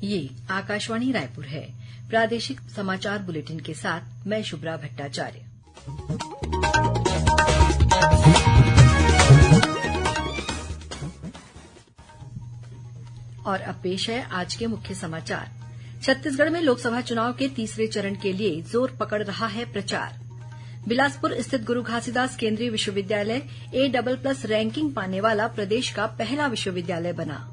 ये आकाशवाणी रायपुर है। प्रादेशिक समाचार बुलेटिन के साथ मैं शुभ्रा भट्टाचार्य। और अब पेश है आज के मुख्य समाचार। छत्तीसगढ़ में लोकसभा चुनाव के तीसरे चरण के लिए जोर पकड़ रहा है प्रचार। बिलासपुर स्थित गुरु घासीदास केंद्रीय विश्वविद्यालय A++ रैंकिंग पाने वाला प्रदेश का पहला विश्वविद्यालय बना।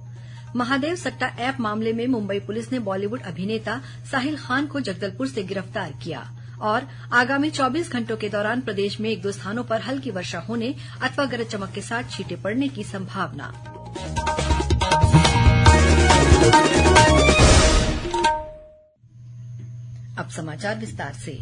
महादेव सट्टा ऐप मामले में मुंबई पुलिस ने बॉलीवुड अभिनेता साहिल खान को जगदलपुर से गिरफ्तार किया। और आगामी 24 घंटों के दौरान प्रदेश में 1-2 स्थानों पर हल्की वर्षा होने अथवा गरज चमक के साथ छींटे पड़ने की संभावना। अब समाचार विस्तार से।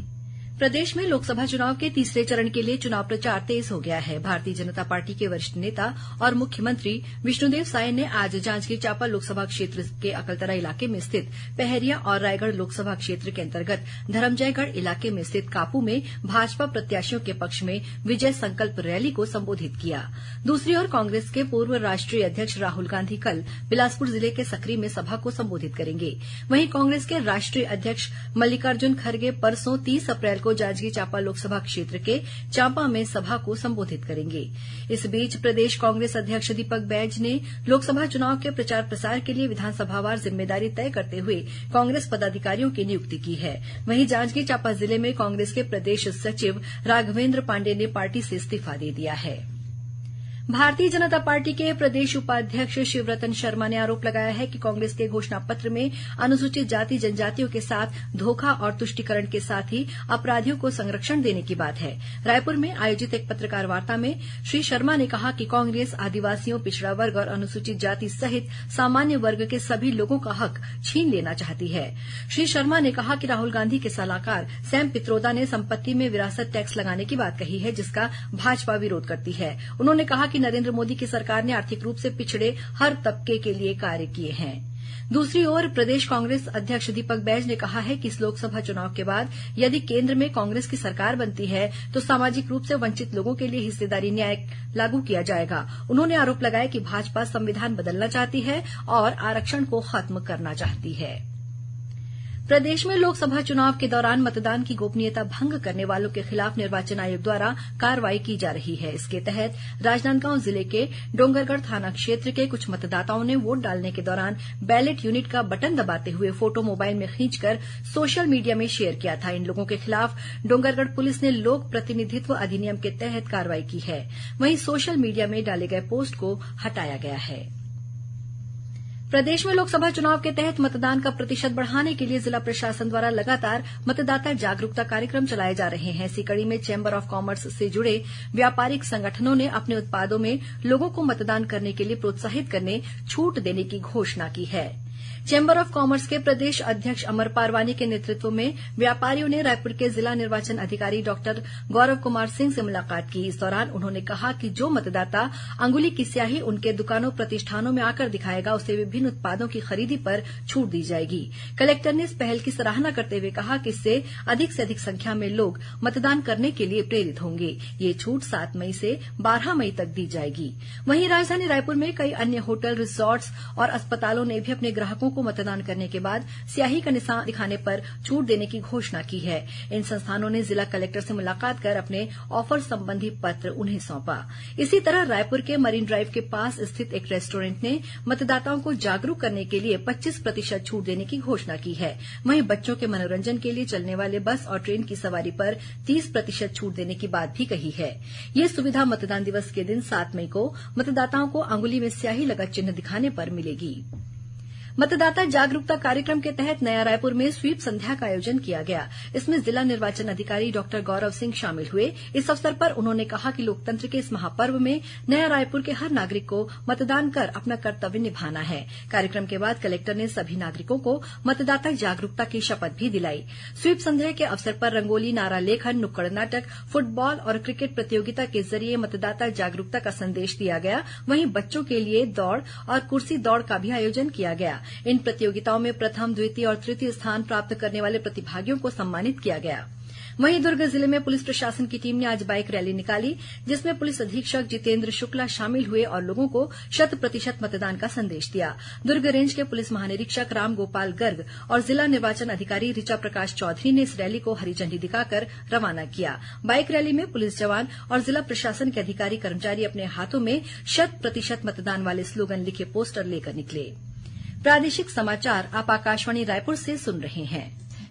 प्रदेश में लोकसभा चुनाव के तीसरे चरण के लिए चुनाव प्रचार तेज हो गया है। भारतीय जनता पार्टी के वरिष्ठ नेता और मुख्यमंत्री विष्णुदेव साय ने आज जांजगीर चांपा लोकसभा क्षेत्र के अकलतरा इलाके में स्थित पहरिया और रायगढ़ लोकसभा क्षेत्र के अंतर्गत धरमजयगढ़ इलाके में स्थित कापू में भाजपा प्रत्याशियों के पक्ष में विजय संकल्प रैली को संबोधित किया। दूसरी ओर कांग्रेस के पूर्व राष्ट्रीय अध्यक्ष राहुल गांधी कल बिलासपुर जिले के सकरी में सभा को संबोधित करेंगे। वहीं कांग्रेस के राष्ट्रीय अध्यक्ष मल्लिकार्जुन खड़गे परसों 30 अप्रैल को जांजगीर चांपा लोकसभा क्षेत्र के चांपा में सभा को संबोधित करेंगे। इस बीच प्रदेश कांग्रेस अध्यक्ष दीपक बैज ने लोकसभा चुनाव के प्रचार प्रसार के लिए विधानसभावार जिम्मेदारी तय करते हुए कांग्रेस पदाधिकारियों की नियुक्ति की है। वहीं जांजगीर चांपा जिले में कांग्रेस के प्रदेश सचिव राघवेंद्र पांडेय ने पार्टी से इस्तीफा दे दिया है। भारतीय जनता पार्टी के प्रदेश उपाध्यक्ष शिवरतन शर्मा ने आरोप लगाया है कि कांग्रेस के घोषणा पत्र में अनुसूचित जाति जनजातियों के साथ धोखा और तुष्टीकरण के साथ ही अपराधियों को संरक्षण देने की बात है। रायपुर में आयोजित एक पत्रकार वार्ता में श्री शर्मा ने कहा कि कांग्रेस आदिवासियों, पिछड़ा वर्ग और अनुसूचित जाति सहित सामान्य वर्ग के सभी लोगों का हक छीन लेना चाहती है। श्री शर्मा ने कहा कि राहुल गांधी के सलाहकार सैम पित्रोदा ने संपत्ति में विरासत टैक्स लगाने की बात कही है, जिसका भाजपा विरोध करती है। उन्होंने कहा कि नरेंद्र मोदी की सरकार ने आर्थिक रूप से पिछड़े हर तबके के लिए कार्य किए हैं। दूसरी ओर प्रदेश कांग्रेस अध्यक्ष दीपक बैज ने कहा है कि इस लोकसभा चुनाव के बाद यदि केंद्र में कांग्रेस की सरकार बनती है तो सामाजिक रूप से वंचित लोगों के लिए हिस्सेदारी न्याय लागू किया जाएगा। उन्होंने आरोप लगाया कि भाजपा संविधान बदलना चाहती है और आरक्षण को खत्म करना चाहती है। प्रदेश में लोकसभा चुनाव के दौरान मतदान की गोपनीयता भंग करने वालों के खिलाफ निर्वाचन आयोग द्वारा कार्रवाई की जा रही है। इसके तहत राजनांदगांव जिले के डोंगरगढ़ थाना क्षेत्र के कुछ मतदाताओं ने वोट डालने के दौरान बैलेट यूनिट का बटन दबाते हुए फोटो मोबाइल में खींचकर सोशल मीडिया में शेयर किया था। इन लोगों के खिलाफ डोंगरगढ़ पुलिस ने लोक प्रतिनिधित्व अधिनियम के तहत कार्रवाई की है। वहीं सोशल मीडिया में डाले गए पोस्ट को हटाया गया है। प्रदेश में लोकसभा चुनाव के तहत मतदान का प्रतिशत बढ़ाने के लिए जिला प्रशासन द्वारा लगातार मतदाता जागरूकता कार्यक्रम चलाए जा रहे हैं। इसी कड़ी में चैम्बर ऑफ कॉमर्स से जुड़े व्यापारिक संगठनों ने अपने उत्पादों में लोगों को मतदान करने के लिए प्रोत्साहित करने छूट देने की घोषणा की है। चैम्बर ऑफ कॉमर्स के प्रदेश अध्यक्ष अमर पारवानी के नेतृत्व में व्यापारियों ने रायपुर के जिला निर्वाचन अधिकारी डॉक्टर गौरव कुमार सिंह से मुलाकात की। इस दौरान उन्होंने कहा कि जो मतदाता अंगुली की स्याही उनके दुकानों प्रतिष्ठानों में आकर दिखाएगा उसे विभिन्न उत्पादों की खरीदी पर छूट दी जाएगी। कलेक्टर ने इस पहल की सराहना करते हुए कहा कि इससे अधिक से अधिक संख्या में लोग मतदान करने के लिए प्रेरित होंगे। ये छूट 7 मई से 12 मई तक दी जाएगी। वहीं राजधानी रायपुर में कई अन्य होटल, रिसोर्ट्स और अस्पतालों ने भी अपने ग्राहकों को मतदान करने के बाद स्याही का निशान दिखाने पर छूट देने की घोषणा की है। इन संस्थानों ने जिला कलेक्टर से मुलाकात कर अपने ऑफर संबंधी पत्र उन्हें सौंपा। इसी तरह रायपुर के मरीन ड्राइव के पास स्थित एक रेस्टोरेंट ने मतदाताओं को जागरूक करने के लिए 25% छूट देने की घोषणा की है। वहीं बच्चों के मनोरंजन के लिए चलने वाले बस और ट्रेन की सवारी पर 30% छूट देने की बात भी कही है। ये सुविधा मतदान दिवस के दिन 7 मई को मतदाताओं को अंगुली में स्याही लगा चिन्ह दिखाने पर मिलेगी। मतदाता जागरूकता कार्यक्रम के तहत नया रायपुर में स्वीप संध्या का आयोजन किया गया। इसमें जिला निर्वाचन अधिकारी डॉक्टर गौरव सिंह शामिल हुए। इस अवसर पर उन्होंने कहा कि लोकतंत्र के इस महापर्व में नया रायपुर के हर नागरिक को मतदान कर अपना कर्तव्य निभाना है। कार्यक्रम के बाद कलेक्टर ने सभी नागरिकों को मतदाता जागरूकता की शपथ भी दिलाई। स्वीप संध्या के अवसर पर रंगोली, नारा लेखन, नुक्कड़ नाटक, फुटबॉल और क्रिकेट प्रतियोगिता के जरिए मतदाता जागरूकता का संदेश दिया गया। वहीं बच्चों के लिए दौड़ और कुर्सी दौड़ का भी आयोजन किया गया। इन प्रतियोगिताओं में प्रथम, द्वितीय और तृतीय स्थान प्राप्त करने वाले प्रतिभागियों को सम्मानित किया गया। वहीं दुर्ग जिले में पुलिस प्रशासन की टीम ने आज बाइक रैली निकाली, जिसमें पुलिस अधीक्षक जितेंद्र शुक्ला शामिल हुए और लोगों को 100% मतदान का संदेश दिया। दुर्ग रेंज के पुलिस महानिरीक्षक रामगोपाल गर्ग और जिला निर्वाचन अधिकारी ऋचा प्रकाश चौधरी ने इस रैली को हरी झंडी दिखाकर रवाना किया। बाइक रैली में पुलिस जवान और जिला प्रशासन के अधिकारी कर्मचारी अपने हाथों में 100% मतदान वाले स्लोगन लिखे पोस्टर लेकर निकले। प्रादेशिक समाचार आप आकाशवाणी रायपुर से सुन रहे हैं।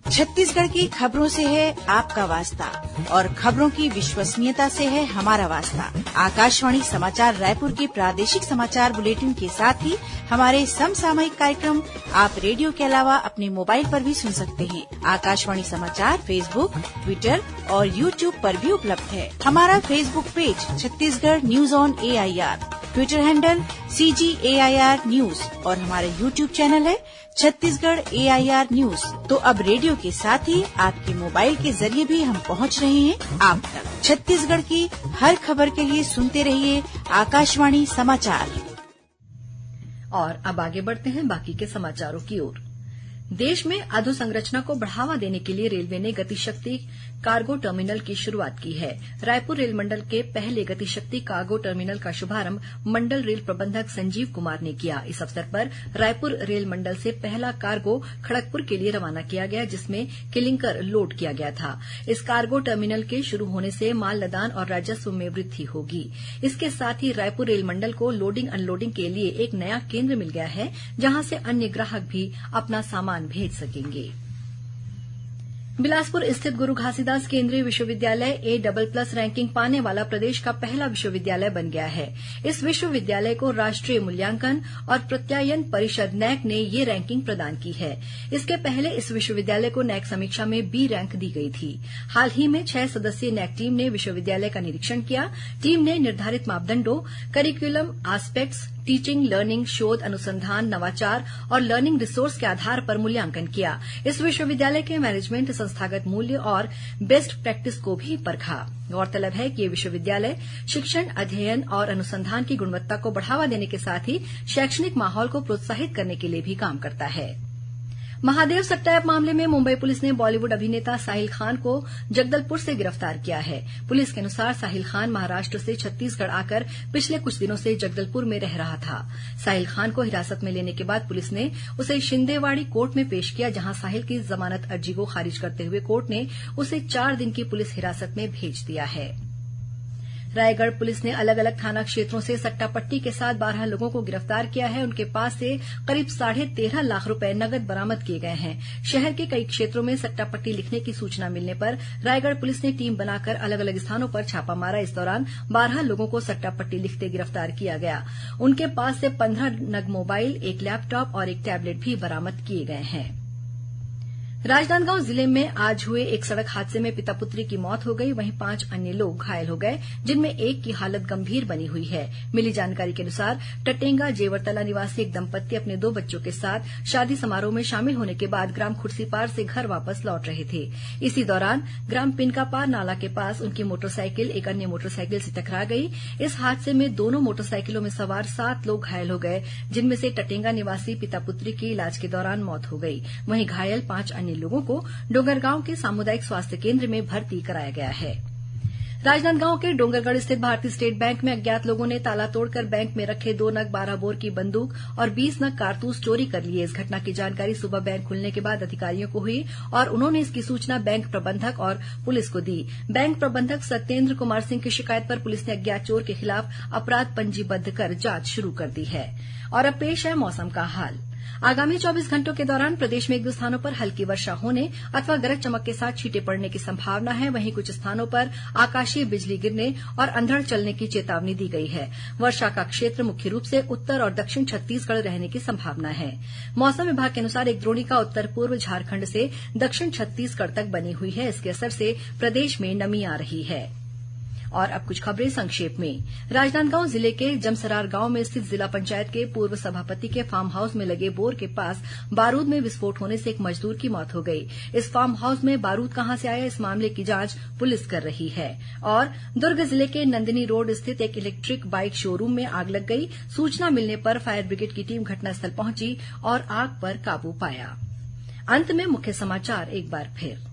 छत्तीसगढ़ की खबरों से है आपका वास्ता और खबरों की विश्वसनीयता से है हमारा वास्ता। आकाशवाणी समाचार रायपुर के प्रादेशिक समाचार बुलेटिन के साथ ही हमारे समसामयिक कार्यक्रम आप रेडियो के अलावा अपने मोबाइल पर भी सुन सकते हैं। आकाशवाणी समाचार फेसबुक, ट्विटर और यूट्यूब पर भी उपलब्ध है। हमारा Facebook page Chhattisgarh news on AIR, Twitter handle CGAIR news और हमारा यूट्यूब चैनल है छत्तीसगढ़ AIR न्यूज। तो अब रेडियो के साथ ही आपके मोबाइल के जरिए भी हम पहुंच रहे हैं आप तक। छत्तीसगढ़ की हर खबर के लिए सुनते रहिए आकाशवाणी समाचार। और अब आगे बढ़ते हैं बाकी के समाचारों की ओर। देश में अधोसंरचना को बढ़ावा देने के लिए रेलवे ने गतिशक्ति कार्गो टर्मिनल की शुरूआत की है। रायपुर रेल मंडल के पहले गतिशक्ति कार्गो टर्मिनल का शुभारंभ मंडल रेल प्रबंधक संजीव कुमार ने किया। इस अवसर पर रायपुर रेल मंडल से पहला कार्गो खड़गपुर के लिए रवाना किया गया, जिसमें क्लिंकर लोड किया गया था। इस कार्गो टर्मिनल के शुरू होने से माल लदान और राजस्व में वृद्धि होगी। इसके साथ ही रायपुर रेल मंडल को लोडिंग अनलोडिंग के लिए एक नया केंद्र मिल गया है, जहां से अन्य ग्राहक भी अपना सामान भेज सकेंगे। बिलासपुर स्थित गुरु घासीदास केंद्रीय विश्वविद्यालय A++ रैंकिंग पाने वाला प्रदेश का पहला विश्वविद्यालय बन गया है। इस विश्वविद्यालय को राष्ट्रीय मूल्यांकन और प्रत्यायन परिषद NAC ने ये रैंकिंग प्रदान की है। इसके पहले इस विश्वविद्यालय को NAC समीक्षा में B रैंक दी गई थी। हाल ही में 6 सदस्यीय NAC टीम ने विश्वविद्यालय का निरीक्षण किया। टीम ने निर्धारित मापदंडों, करिकुलम एस्पेक्ट्स, टीचिंग, लर्निंग, शोध, अनुसंधान, नवाचार और लर्निंग रिसोर्स के आधार पर मूल्यांकन किया। इस विश्वविद्यालय के मैनेजमेंट, संस्थागत मूल्य और बेस्ट प्रैक्टिस को भी परखा। गौरतलब है कि ये विश्वविद्यालय शिक्षण, अध्ययन और अनुसंधान की गुणवत्ता को बढ़ावा देने के साथ ही शैक्षणिक माहौल को प्रोत्साहित करने के लिए भी काम करता है। महादेव सट्टा मामले में मुंबई पुलिस ने बॉलीवुड अभिनेता साहिल खान को जगदलपुर से गिरफ्तार किया है। पुलिस के अनुसार साहिल खान महाराष्ट्र से छत्तीसगढ़ आकर पिछले कुछ दिनों से जगदलपुर में रह रहा था। साहिल खान को हिरासत में लेने के बाद पुलिस ने उसे शिंदेवाड़ी कोर्ट में पेश किया, जहां साहिल की जमानत अर्जी को खारिज करते हुए कोर्ट ने उसे 4 दिन की पुलिस हिरासत में भेज दिया है। रायगढ़ पुलिस ने अलग अलग थाना क्षेत्रों से सट्टापट्टी के साथ 12 लोगों को गिरफ्तार किया है। उनके पास से करीब 13.5 लाख रुपए नकद बरामद किए गए हैं। शहर के कई क्षेत्रों में सट्टापट्टी लिखने की सूचना मिलने पर रायगढ़ पुलिस ने टीम बनाकर अलग अलग स्थानों पर छापा मारा। इस दौरान 12 लोगों को सट्टापट्टी लिखते गिरफ्तार किया गया। उनके पास से 15 नग मोबाइल, एक लैपटॉप और एक टैबलेट भी बरामद किए गए हैं। राजनांदगांव जिले में आज हुए एक सड़क हादसे में पिता पुत्री की मौत हो गई, वहीं 5 अन्य लोग घायल हो गए, जिनमें एक की हालत गंभीर बनी हुई है। मिली जानकारी के अनुसार टटेंगा जेवरतला निवासी एक दंपत्ति अपने 2 बच्चों के साथ शादी समारोह में शामिल होने के बाद ग्राम खुर्सीपार से घर वापस लौट रहे थे। इसी दौरान ग्राम पिनकापार नाला के पास उनकी मोटरसाइकिल एक अन्य मोटरसाइकिल से टकरा गई। इस हादसे में दोनों मोटरसाइकिलों में सवार 7 लोग घायल हो गए, जिनमें से टटेंगा निवासी पिता पुत्री की इलाज के दौरान मौत हो गई। वहीं घायल 5 अन्य लोगों को डोंगरगांव के सामुदायिक स्वास्थ्य केंद्र में भर्ती कराया गया है। राजनांदगांव के डोंगरगढ़ स्थित भारतीय स्टेट बैंक में अज्ञात लोगों ने ताला तोड़कर बैंक में रखे 2 नग 12 बोर की बंदूक और 20 नग कारतूस चोरी कर लिए। इस घटना की जानकारी सुबह बैंक खुलने के बाद अधिकारियों को हुई और उन्होंने इसकी सूचना बैंक प्रबंधक और पुलिस को दी। बैंक प्रबंधक सत्येंद्र कुमार सिंह की शिकायत पर पुलिस ने अज्ञात चोर के खिलाफ अपराध पंजीबद्ध कर जांच शुरू कर दी है। और अब पेश है मौसम का हाल। आगामी 24 घंटों के दौरान प्रदेश में एक दो स्थानों पर हल्की वर्षा होने अथवा गरज चमक के साथ छींटे पड़ने की संभावना है। वहीं कुछ स्थानों पर आकाशीय बिजली गिरने और अंधड़ चलने की चेतावनी दी गई है। वर्षा का क्षेत्र मुख्य रूप से उत्तर और दक्षिण छत्तीसगढ़ रहने की संभावना है। मौसम विभाग के अनुसार एक द्रोणिका उत्तर पूर्व झारखंड से दक्षिण छत्तीसगढ़ तक बनी हुई है। इसके असर से प्रदेश में नमी आ रही है। और अब कुछ खबरें संक्षेप में। राजनांदगांव जिले के जमसरार गांव में स्थित जिला पंचायत के पूर्व सभापति के फार्म हाउस में लगे बोर के पास बारूद में विस्फोट होने से एक मजदूर की मौत हो गई। इस फार्म हाउस में बारूद कहां से आया, इस मामले की जांच पुलिस कर रही है। और दुर्ग जिले के नंदिनी रोड स्थित एक इलेक्ट्रिक बाइक शोरूम में आग लग गई। सूचना मिलने पर फायर ब्रिगेड की टीम घटनास्थल पहुंची और आग पर काबू पाया। अंत में मुख्य समाचार एक बार फिर।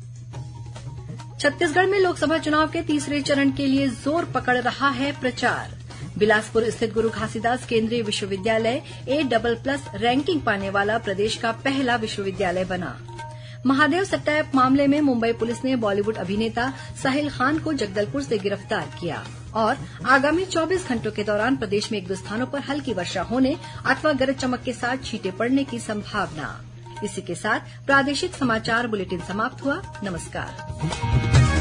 छत्तीसगढ़ में लोकसभा चुनाव के तीसरे चरण के लिए जोर पकड़ रहा है प्रचार। बिलासपुर स्थित गुरु घासीदास केंद्रीय विश्वविद्यालय A++ रैंकिंग पाने वाला प्रदेश का पहला विश्वविद्यालय बना। महादेव सट्टा मामले में मुंबई पुलिस ने बॉलीवुड अभिनेता साहिल खान को जगदलपुर से गिरफ्तार किया। और आगामी 24 घंटों के दौरान प्रदेश में एक दो स्थानों पर हल्की वर्षा होने अथवा गरज चमक के साथ छींटे पड़ने की संभावना। इसी के साथ प्रादेशिक समाचार बुलेटिन समाप्त हुआ। नमस्कार।